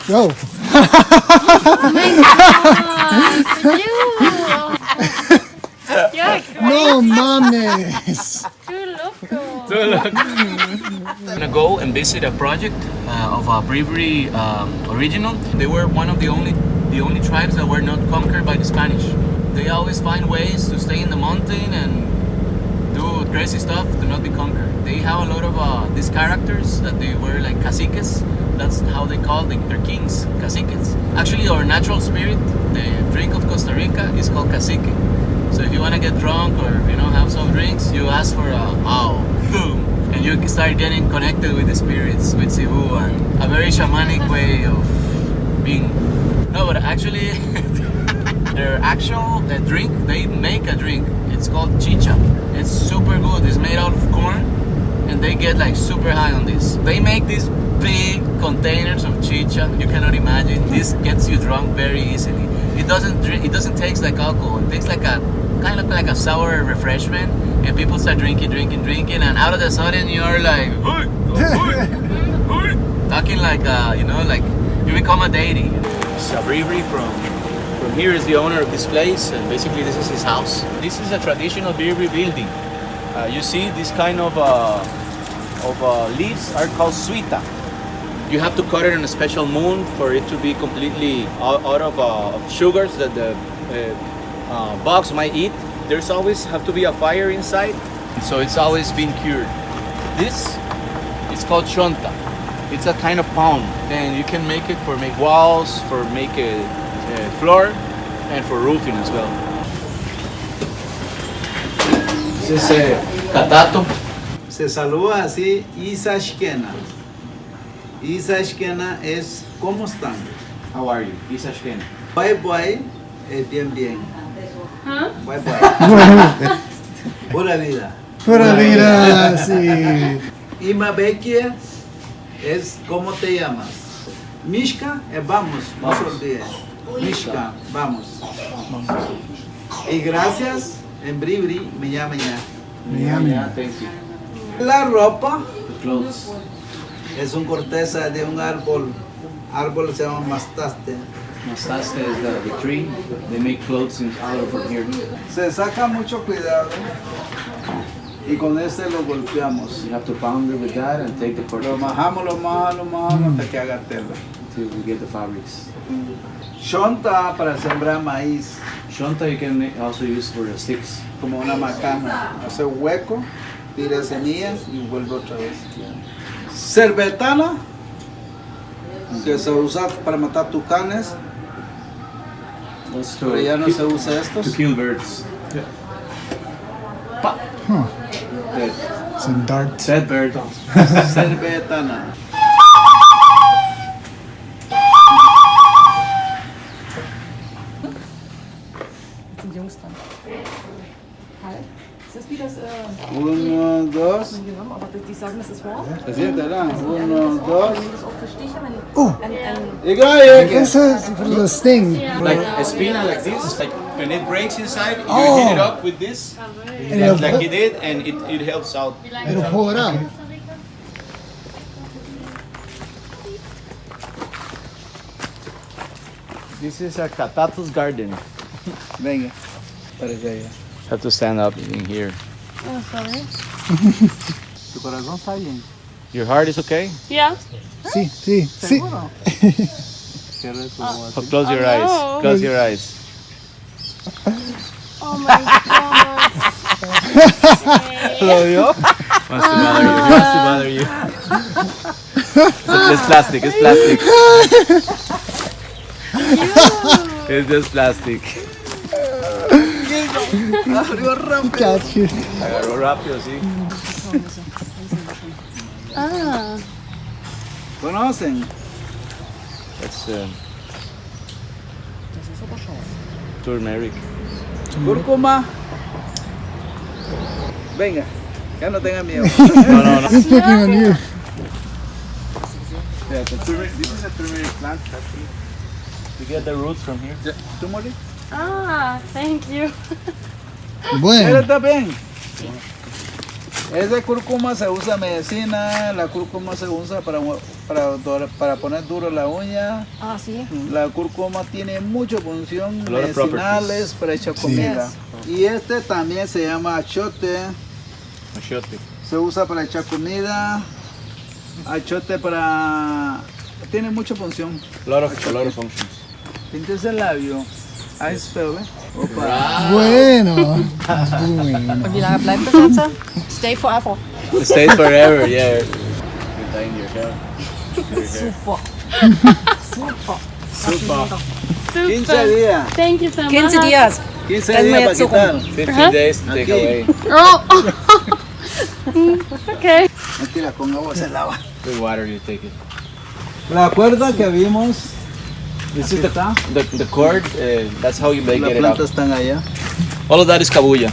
Go. No mames. I'm gonna go and visit a project of a Bri Bri original. They were one of the only tribes that were not conquered by the Spanish. They always find ways to stay in the mountain and do crazy stuff to not be conquered. They have a lot of these characters that they were like caciques. That's how they call their kings, caciques. Actually, our natural spirit, the drink of Costa Rica, is called cacique. So if you want to get drunk or have some drinks, you ask for a boom, and you start getting connected with the spirits, with Cebu, and a very shamanic way of being. No, but actually, their actual drink, they make a drink. It's called chicha. It's super good. It's made out of corn, and they get like super high on this. They make these big containers of chicha. You cannot imagine. This gets you drunk very easily. It doesn't taste like alcohol. It tastes like a kind of like a sour refreshment, and people start drinking, and out of the sudden you're like talking like like you become a deity. Bri Bri from here is the owner of this place, and basically this is his house. This is a traditional Bri Bri building. You see, this kind of leaves are called suita. You have to cut it on a special moon for it to be completely out of sugars that the bugs might eat. There's always have to be a fire inside, so it's always been cured. This is called chonta. It's a kind of palm, and you can make it for make walls, for make a floor, and for roofing as well. This is Catato. Se saluda así, Isa Shkena. Isa Shkena es ¿cómo están? How are you? Isa Shken. Bye bye es bien. Bye bye. Pura vida. Pura vida, sí. Ima Bekia es ¿cómo te llamas? Mishka es vamos, no se olvide. Mishka, vamos. Y gracias en Bri Bri me llama ya. Thank you. La ropa The clothes. es una corteza de un árbol. Árbol se llama mastaste. Mastaste is the tree. They make clothes out of here. Se saca mucho cuidado y con este lo golpeamos. You have to pound it with that and take the Lo cordon majamos hasta que haga tela. until we get the fabrics. Shonta para sembrar maíz, Shonta you can also use for the sticks. como una macana. Hace hueco, tira semillas y vuelve otra vez. Cervetana, que se usa para matar tucanes, That's pero ya no se usa to estos. kill birds. Dead. Some darts. Dead bird. Cervetana. sind Jungs dann. Halt. Ist das wie das, Uno, dos. genommen, aber die sagen, das ist warm. Se siente, ¿verdad? Uno, dos. Wenn das auch für Stiche, wenn, Y cae. This is for the sting. Like a spina like this, like when it breaks inside, you Oh. heat it up with this, And it'll, like he did, and it helps out. it'll pull it out. This is a Catato's garden. Venga, para allá. Have to stand up in here. oh, sorry. Tu corazón está bien. Your heart is okay? Ja. Sí, sí, sí. Seguro. Cierra su voz. Oh, close your eyes. no. Close your eyes. Oh my god. ¿Lo vio? Wants to bother you. He wants to bother you. It's plastic. It's plastic. It's just plastic. Abrió rápido. Got you. Agarró rápido, sí. Ah. ¿Conocen? That's turmeric. Cúrcuma. Venga, ya no tenga miedo. No. He's picking on you. Yeah, the turmeric, this is a turmeric plant. You get the roots from here. Turmeric. Ah, thank you. Él Bueno. está bien. Esa cúrcuma se usa medicina, la cúrcuma se usa para poner duro la uña. Ah, sí. La cúrcuma tiene mucha función A lot of medicinales para echar comida. Y este también se llama achote. Achiote. Se usa para echar comida. Achote para... Tiene mucha función. A lot of functions. Píntese el labio. I spell it. Opa. Bueno. Bueno. Und wie lange bleibt das jetzt? Stay forever. It stays forever, yeah. You're dying your hair. Super. Super. Super. 15 días. Thank you so much. 15 días. 15 Dann días wir para jetzt so quitar. 15 days to take Aquí. away. Oh. Okay. Mentira, con agua se lava. With water you take it. La cuerda que vimos. This is the cord, that's how you Las get it out. plantas están allá. All of that is cabuya.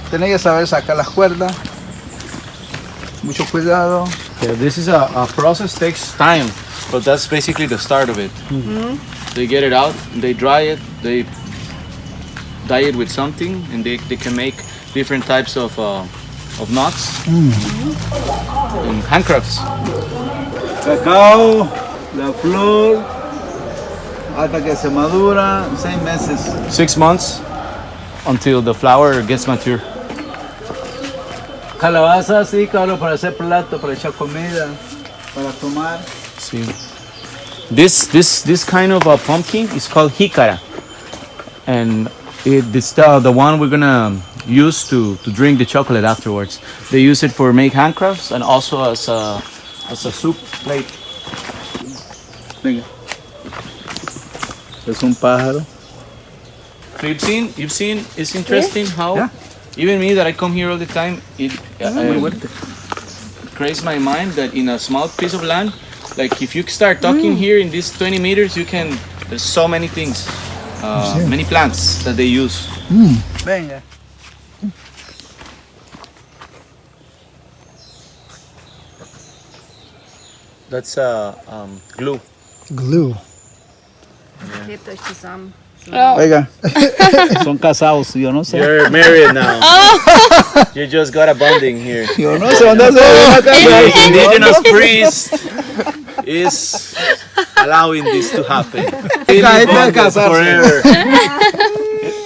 Tiene que saber sacar las cuerdas. Mucho cuidado. Yeah, this is a process, takes time, but that's basically the start of it. They get it out, they dry it, they dye it with something, and they can make different types of knots and handcrafts. Cacao, la flor, hasta que se madura, 6 meses. 6 months until the flower gets mature. Calabaza, sí, claro, para hacer plato, para echar comida, para tomar. See, this kind of a pumpkin is called jícara, and it's the one we're gonna use to drink the chocolate afterwards. They use it for make handcrafts and also as a soup plate. Venga. Es un pájaro. So you've seen. It's interesting how even me that I come here all the time, it creates my mind that in a small piece of land, like if you start talking here in these 20 meters, there's so many things, many plants that they use. Venga. That's glue. Glue. Klebt euch zusammen. Oiga. Son casados, yo no sé. You're married now. You just got a bonding here. Yo no sé dónde se Indigenous priest is allowing this to happen. Forever.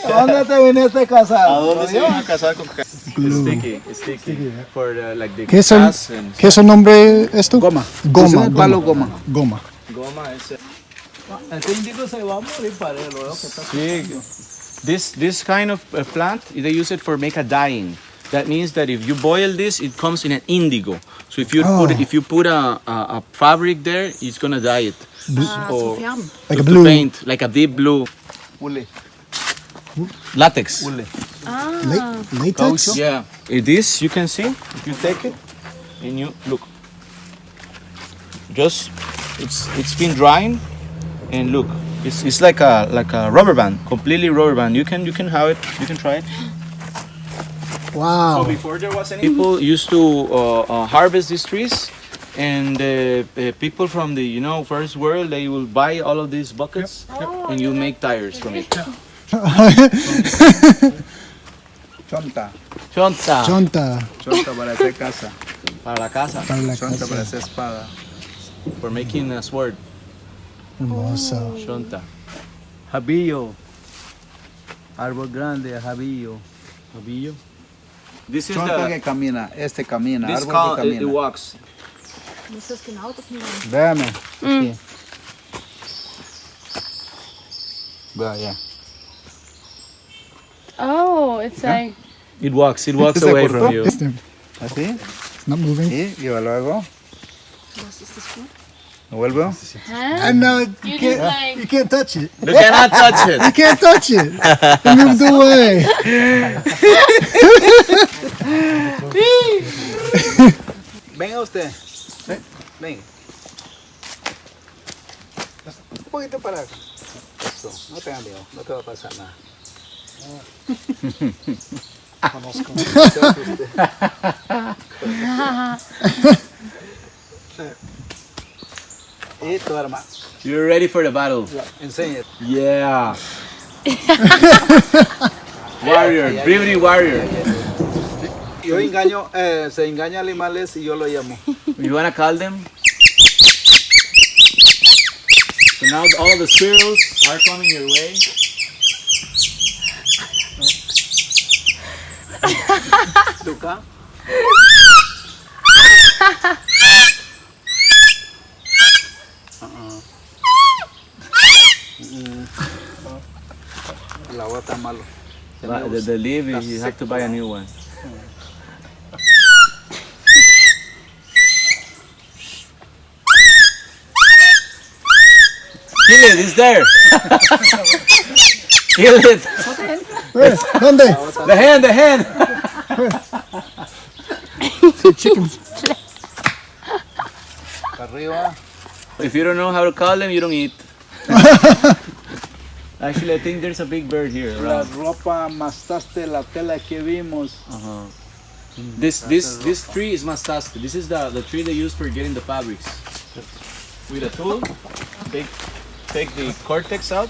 ¿Dónde te viniste a casar? ¿A dónde se van a casar con Cacao? It's sticky. For like the ¿Qué es el, gas and ¿qué es el nombre esto? Goma. Goma. Es un palo goma. Goma. goma is Este índigo se va a morir para él, lo que está big. This kind of plant, they use it for make a dyeing. That means that if you boil this, it comes in an indigo. So if you put a fabric there, it's gonna dye it. Or Like a to blue. paint, like a deep blue. Ule. Latex. Ule. Latex? Yeah. This you can see if you take it and you look. Just it's been drying, and look, it's like a rubber band, completely rubber band. You can have it. You can try it. Wow. So before there was any people used to harvest these trees, and people from the first world, they will buy all of these buckets, and you make tires from it. Chonta. Chonta. Chonta. Chonta para hacer casa. Para la casa. Para la Chonta para casa. hacer espada. For making a sword. Hermoso. Chonta. Jabillo. Árbol grande, jabillo. Jabillo. This is Chonta que camina. Este camina. this Árbol called que it camina. walks. Muss das genau definieren? Véame. Aquí. Vea allá. Oh, it's like It walks Se away cortó. from you. It's Así. not moving. Y luego. Was ist das für? Vuelvo. huh? And now You just like you can't touch it. You cannot touch it. You can't touch it. It moved away. Venga usted. Ven. Un poquito para acá. Eso. No tenga miedo. No te va a pasar nada. Y tu hermano. You're ready for the battle. Enseña. Yeah. Warrior, Bri Bri warrior. Yo engaño, se engaña animales y yo lo llamo. You wanna call them? So now all the squirrels are coming your way. Tuca. La agua está malo. But the leaf, you have to buy a new one. Kill it, it's there. Kill it. ¿Dónde? The hand. Sí, chicken. Arriba. If you don't know how to call them, you don't eat. Actually, I think there's a big bird here La around. ropa mastaste la tela que vimos. This tree is mastaste. This is the tree they use for getting the fabrics. With a tool, they take the cortex out,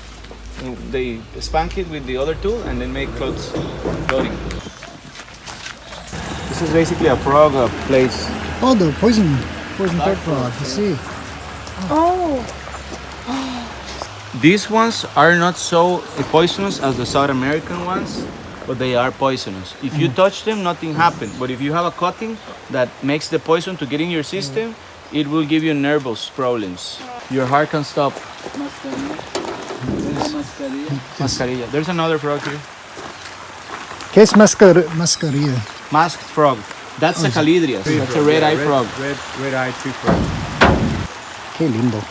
and they spank it with the other tool, and then make clothes. Clothing. This is basically a frog place. Oh, the poison dart frog. I see. Oh, These ones are not so poisonous as the South American ones, but they are poisonous. If you touch them, nothing happens. But if you have a cutting that makes the poison to get in your system, it will give you nervous problems. Your heart can stop. Mascarilla. There's another frog here. ¿Qué es mascarilla? Masked frog. That's a calidrias. That's a red-eye frog. Red-eye tree frog. Qué lindo.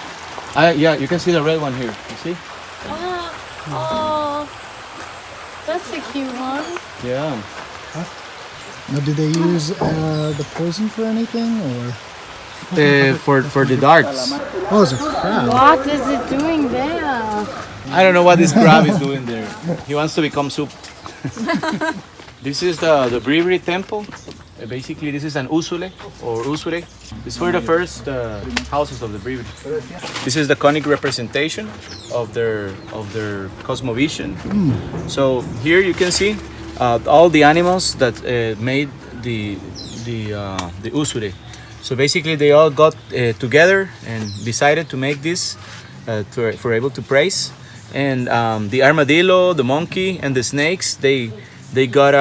Yeah, you can see the red one here. You see? oh, that's a cute one. Yeah. Now, do they use the poison for anything, or? For the darts. Oh, it's a crab. What is it doing there? I don't know what this crab is doing there. He wants to become soup. This is the Bri Bri temple. Basically, this is an usule or usure. These were the first houses of the Bri Bri. This is the conic representation of their Cosmovision. So here you can see all the animals that made the usure. So basically, they all got together and decided to make this for able to praise. And the armadillo, the monkey, and the snakes, they got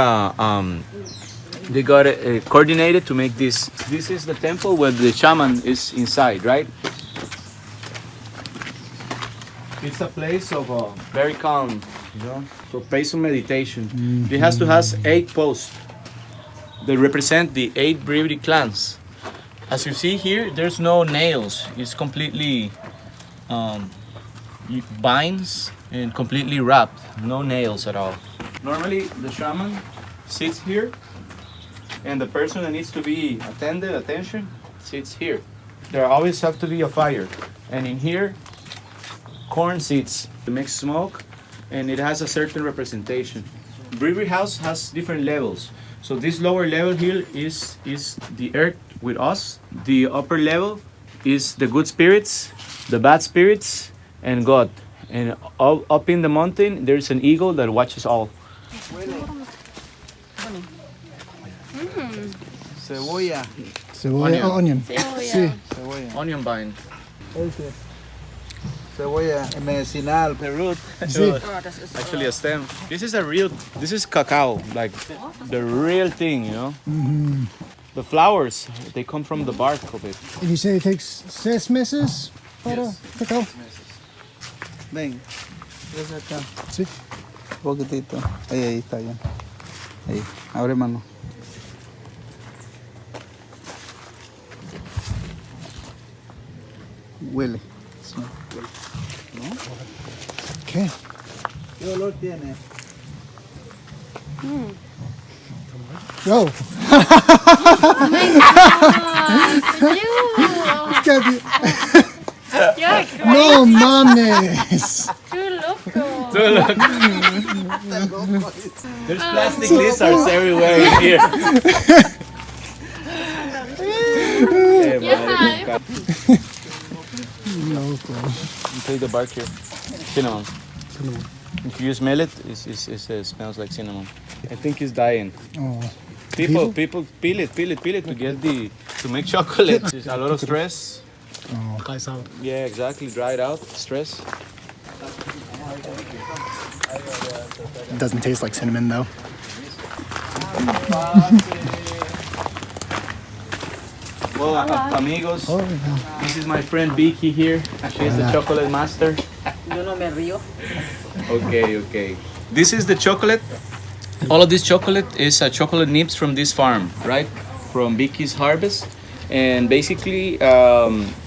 coordinated to make this. This is the temple where the shaman is inside, right? It's a place of very calm, you know, for peaceful meditation. It has to has 8 posts. They represent the 8 Bri Bri clans. As you see here, there's no nails. It's completely binds and completely wrapped. No nails at all. Normally, the shaman sits here, and the person that needs to be attention, sits here. There always have to be a fire. And in here, corn seeds to make smoke, and it has a certain representation. Bri Bri house has different levels. So this lower level here is the earth with us. The upper level is the good spirits, the bad spirits, and God. And up in the mountain, there's an eagle that watches all. Cebolla. Cebolla, onion. Sí. Cebolla. Onion vine. Cebolla medicinal, root. Sí. Actually a stem. This is cacao, like the real thing, you know? The flowers, they come from the bark of it. And you say it takes 6 meses para cacao? Ven. Ves acá. Sí. Un poquitito. Ahí está bien. Ahí. Abre mano. Huele. Sí. ¿Qué? ¿Qué olor tiene? Go. It's got the- You're crazy. No mames. Too loco. There's plastic lizards everywhere in here. Yeah. Loco. You take the bark here. Cinnamon. Cinnamon. If you smell it, it smells like cinnamon. I think it's dying. Oh. People peel it to get to make chocolate. It's a lot of stress. Oh. Guys out. Yeah, exactly. Dry it out. Stress. It doesn't taste like cinnamon though. Well, amigos, Oh, yeah. this is my friend Vicky here. She's the chocolate master. Yo no me río. Okay. This is the chocolate. All of this chocolate is chocolate nibs from this farm, right? From Vicky's harvest. And basically,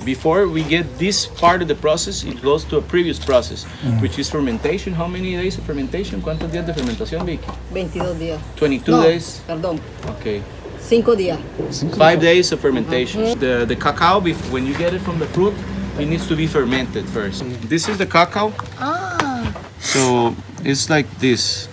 before we get this part of the process, it goes to a previous process, which is fermentation. How many days of fermentation? ¿Cuántos días de fermentación, Vicky? 22 días. 22 No, days? perdón. Okay. 5 días. 5 days of fermentation. The cacao, when you get it from the fruit, it needs to be fermented first. This is the cacao. So it's like this,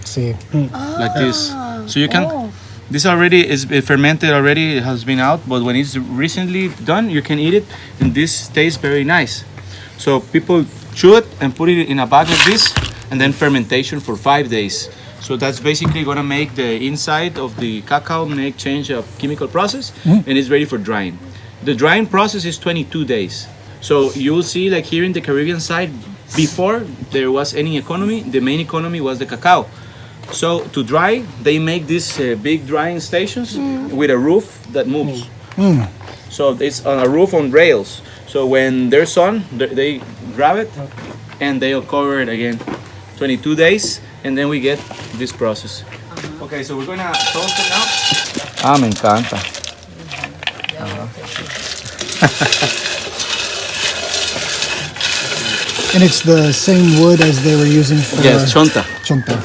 See. like this. So you can. This already is fermented already. It has been out, but when it's recently done, you can eat it, and this tastes very nice. So people chew it and put it in a bag like this, and then fermentation for 5 days. So that's basically gonna make the inside of the cacao change a chemical process, and it's ready for drying. The drying process is 22 days. So you'll see, like here in the Caribbean side, before there was any economy, the main economy was the cacao. So to dry, they make these big drying stations with a roof that moves. So it's on a roof on rails. So when there's sun, they grab it and they'll cover it again. 22 days, and then we get this process. Okay, so we're gonna toast it now. Ah, me encanta. And it's the same wood as they were using for Yes, chonta. chonta.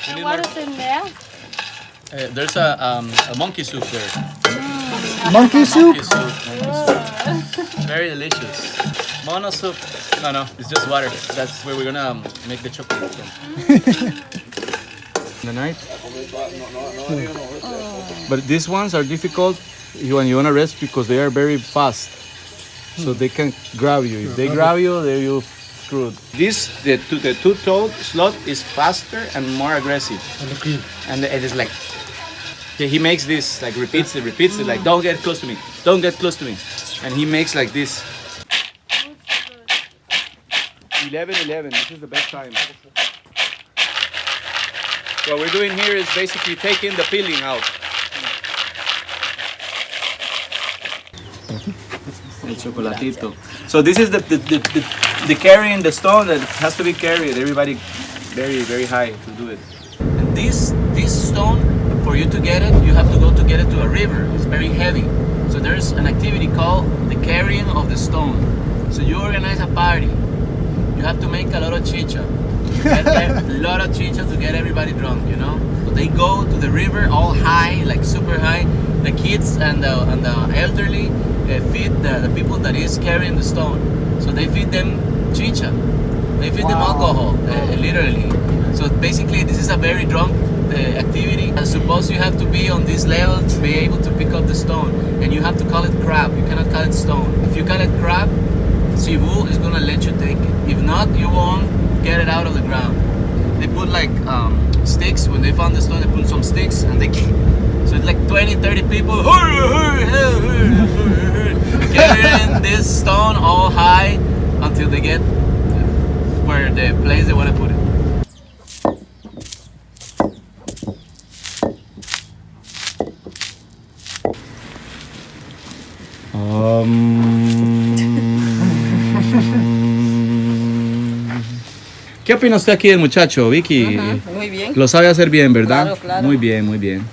And what is in there? There's a monkey soup there. Monkey soup? Monkey soup. Very delicious. Mono soup. No, it's just water. That's where we're gonna make the chocolate from. The night. But these ones are difficult when you wanna rest because they are very fast. So they can grab you. If they grab you, then you're screwed. The two-toed sloth is faster and more aggressive. And it is like, he makes this, like repeats it, like don't get close to me, don't get close to me. And he makes like this. 11:11, this is the best time. What we're doing here is basically taking the peeling out. El chocolatito. So this is the carrying the stone that has to be carried. Everybody very high to do it. And this stone, for you to get it, you have to go to get it to a river. It's very heavy. So there's an activity called the carrying of the stone. So you organize a party. You have to make a lot of chicha. A lot of chicha to get everybody drunk, you know? So they go to the river all high, like super high. The kids and the elderly feed the people that is carrying the stone. So they feed them chicha. They feed them alcohol, literally. So basically this is a very drunk activity. And suppose you have to be on this level to be able to pick up the stone. And you have to call it crab. You cannot call it stone. If you call it crab, Cebu is gonna let you take it. If not, you won't get it out of the ground. They put like sticks. When they found the stone, they put some sticks and they keep. So it's like 20-30 people carrying this stone all high until they get where the place they want to put it. ¿Qué opina usted aquí del muchacho, Vicky? Muy bien. Lo sabe hacer bien, ¿verdad? Claro, claro. Muy bien, muy bien.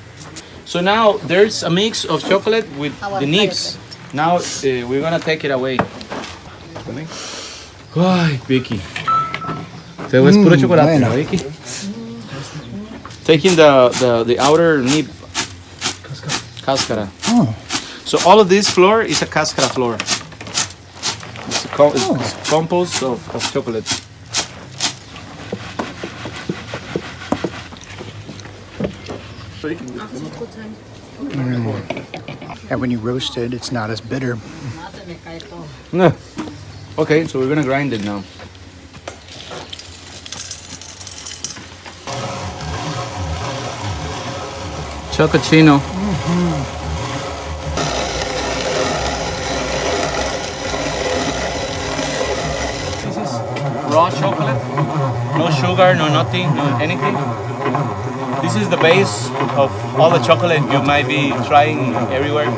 So now there's a mix of chocolate with the nibs. Now we're gonna take it away. Ay, Vicky. Se ve puro chocolate, bueno. ¿no, Vicky? Taking the outer nib. Cáscara. Oh. So all of this flour is a cáscara flour. compost of chocolate. And when you roast it, it's not as bitter. No. Okay, so we're gonna grind it now. Chococino. This is raw chocolate. No sugar, no nothing, no anything. This is the base of all the chocolate you might be trying everywhere.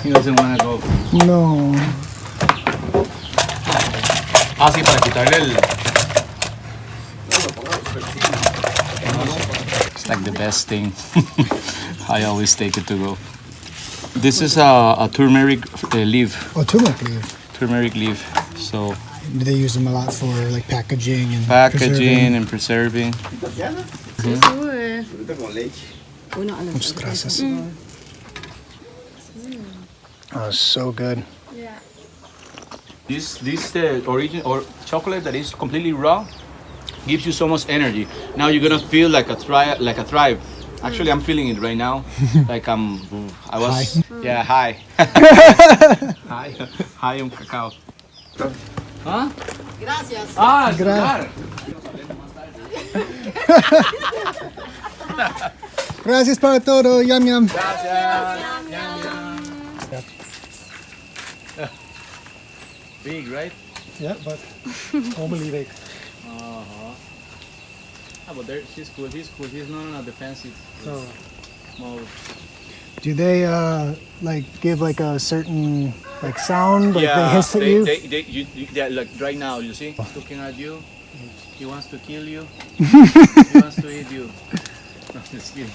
He doesn't want to go. No. Ah, sí, para quitarle el... It's like the best thing. I always take it to go. This is a turmeric leaf. Oh, turmeric leaf. Turmeric leaf. So Do they use them a lot for like packaging and packaging and preserving. Muchas gracias. Oh, so good. Yeah. This origin or chocolate that is completely raw gives you so much energy. Now you're gonna feel like a thrive. Actually, I'm feeling it right now. Like I was high. High on cacao. Huh? Gracias. Ah, Gra- Gracias para todo. Yum yum. Big, right? Yeah, but normally like. But there, she's cool. He's cool. He's not on a defensive mode. Do they like give like a certain like sound, like they hiss at you? Yeah, like right now, you see, he's looking at you. He wants to kill you. He wants to eat you. No, just kidding.